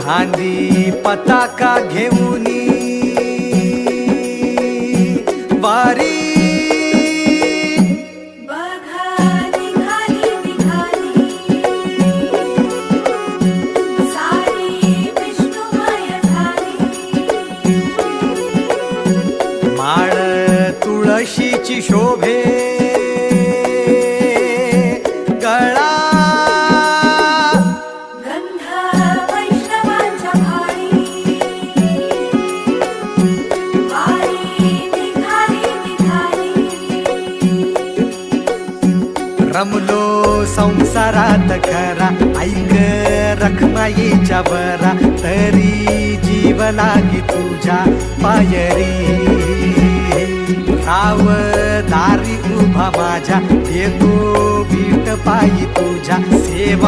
खांदी पताका घेऊनी वारी माळ तुळशीची शोभे गळा गंध वैष्णवांच्या भाळी वारी निघाली रमलो संसारात खरा ऐक रखमाईच्या बरा तरी जीव लागी तुझ्या पायरी राव दारी उभा माझ्या येतो वीट पायी तुझ्या सेवा